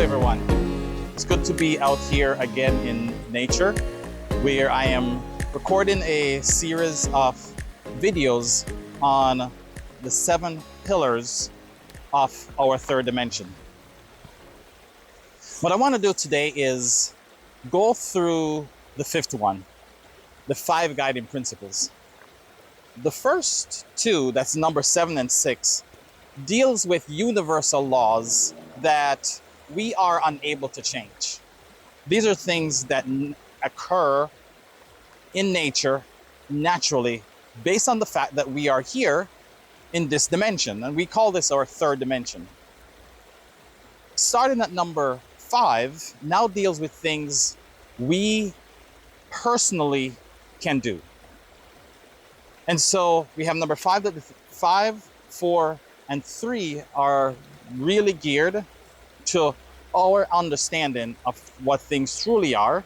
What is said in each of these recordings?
everyone. It's good to be out here again in nature, where I am recording a series of videos on the 7 pillars of our third dimension. What I want to do today is go through the 5th one, the 5 guiding principles. The first 2, that's number 7 and 6, deals with universal laws that we are unable to change. These are things that occur in nature naturally based on the fact that we are here in this dimension, and we call this our third dimension. Starting at number 5 now deals with things we personally can do. And so we have number 5, that 5, 4, and 3 are really geared to our understanding of what things truly are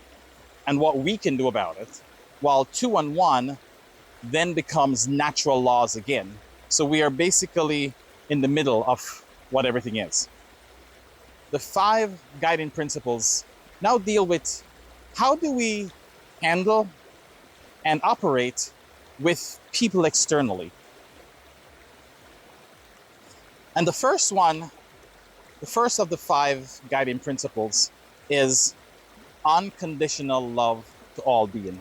and what we can do about it, while 2 and 1 then becomes natural laws again. So we are basically in the middle of what everything is. The 5 guiding principles now deal with how do we handle and operate with people externally. And the first one, the first of the 5 guiding principles is unconditional love to all being.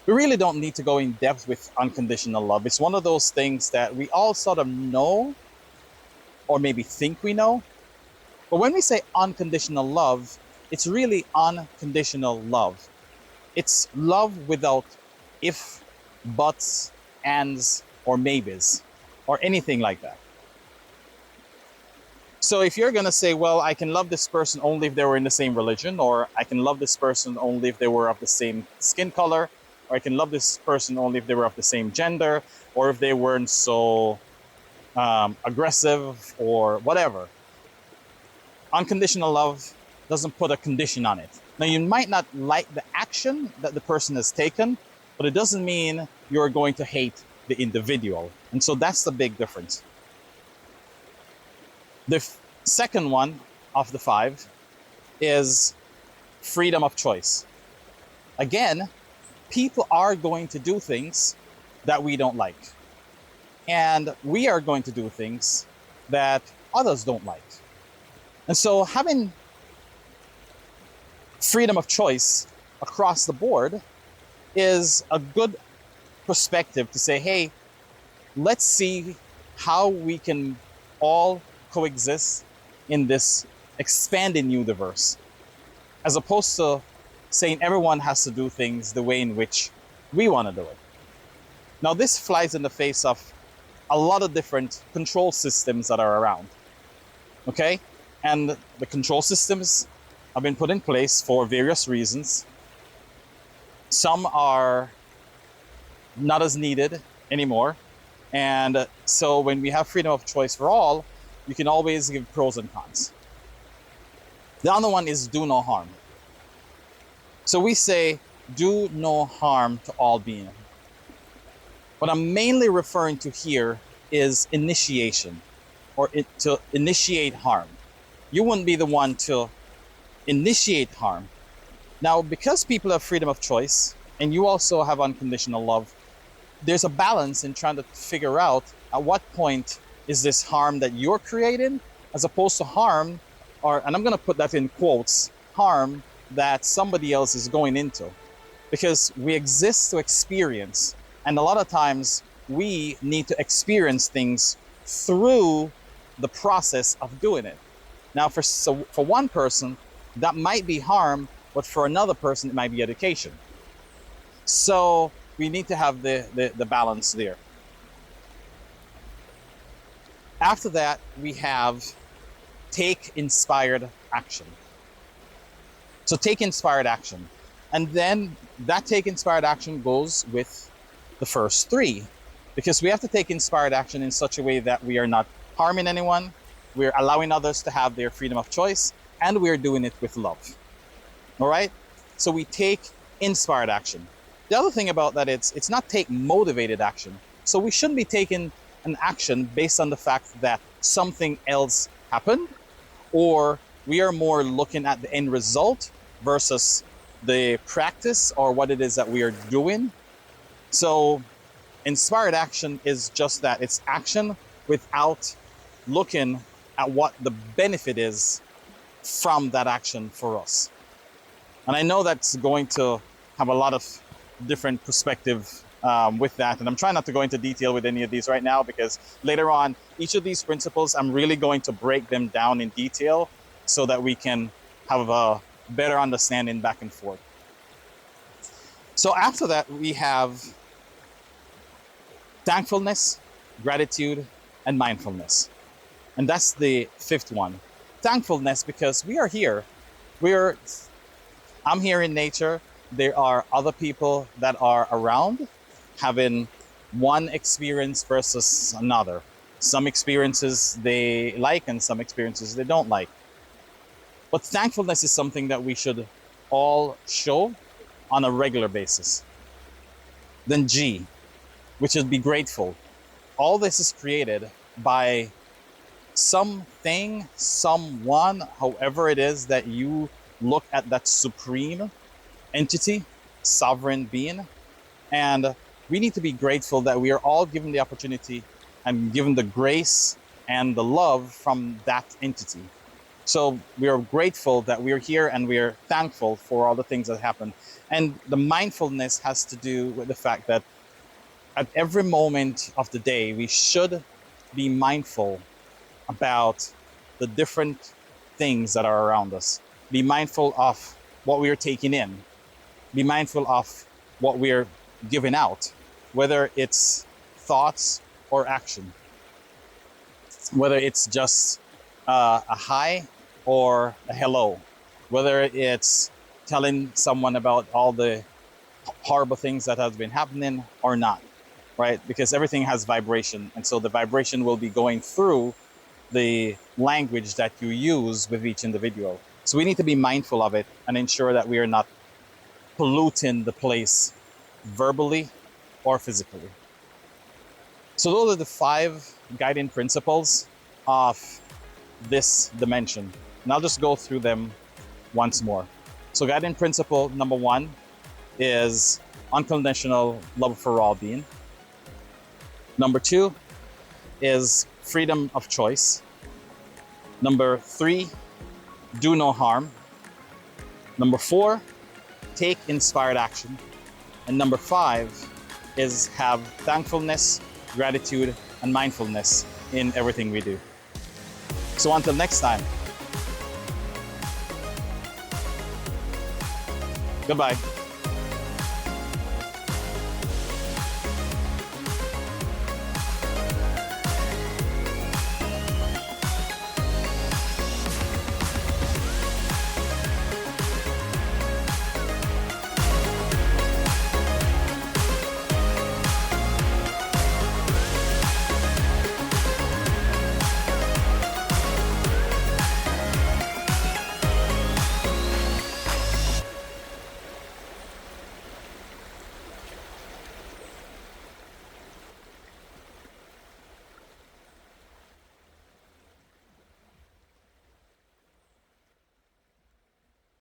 We really don't need to go in depth with unconditional love. It's one of those things that we all sort of know, or maybe think we know. But when we say unconditional love, it's really unconditional love. It's love without if, buts, ands, or maybes, or anything like that. So if you're going to say, well, I can love this person only if they were in the same religion, or I can love this person only if they were of the same skin color, or I can love this person only if they were of the same gender, or if they weren't so aggressive or whatever. Unconditional love doesn't put a condition on it. Now, you might not like the action that the person has taken, but it doesn't mean you're going to hate the individual. And so that's the big difference. The second one of the 5 is freedom of choice. Again, people are going to do things that we don't like. And we are going to do things that others don't like. And so having freedom of choice across the board is a good perspective to say, hey, let's see how we can all coexist in this expanding universe, as opposed to saying everyone has to do things the way in which we want to do it. Now, this flies in the face of a lot of different control systems that are around, okay? And the control systems have been put in place for various reasons. Some are not as needed anymore. And so when we have freedom of choice for all, you can always give pros and cons. The other one is do no harm. So we say, do no harm to all being. What I'm mainly referring to here is initiation, or to initiate harm. You wouldn't be the one to initiate harm. Now, because people have freedom of choice, and you also have unconditional love, there's a balance in trying to figure out at what point is this harm that you're creating, as opposed to harm, or, and I'm going to put that in quotes, harm that somebody else is going into. Because we exist to experience, and a lot of times we need to experience things through the process of doing it. Now, for one person, that might be harm, but for another person, it might be education. So we need to have the balance there. After that, we have take inspired action. So take inspired action. And then that take inspired action goes with the first 3. Because we have to take inspired action in such a way that we are not harming anyone, we're allowing others to have their freedom of choice, and we're doing it with love. All right? So we take inspired action. The other thing about that is it's not take motivated action. So we shouldn't be taking an action based on the fact that something else happened, or We are more looking at the end result versus the practice or what it is that we are doing. So inspired action is just that. It's action without looking at what the benefit is from that action for us. And I know that's going to have a lot of different perspective with that. And I'm trying not to go into detail with any of these right now, because later on, each of these principles, I'm really going to break them down in detail so that we can have a better understanding back and forth. So after that, we have thankfulness, gratitude, and mindfulness. And that's the fifth one. Thankfulness, because we are here. I'm here in nature. There are other people that are around having one experience versus another. Some experiences they like and some experiences they don't like. But thankfulness is something that we should all show on a regular basis. Then G, which is be grateful. All this is created by something, someone, however it is that you look at that supreme entity, sovereign being. And we need to be grateful that we are all given the opportunity and given the grace and the love from that entity. So we are grateful that we are here, and we are thankful for all the things that happen. And the mindfulness has to do with the fact that at every moment of the day, we should be mindful about the different things that are around us. Be mindful of what we are taking in. Be mindful of what we're giving out, whether it's thoughts or action, whether it's just a hi or a hello, whether it's telling someone about all the horrible things that have been happening or not, right? Because everything has vibration, and so the vibration will be going through the language that you use with each individual. So we need to be mindful of it and ensure that we are not polluting the place verbally or physically. So those are the 5 guiding principles of this dimension. And I'll just go through them once more. So guiding principle number 1 is unconditional love for all being. Number 2 is freedom of choice. Number 3, do no harm. Number 4, take inspired action. And number 5 is have thankfulness, gratitude, and mindfulness in everything we do. So until next time, goodbye.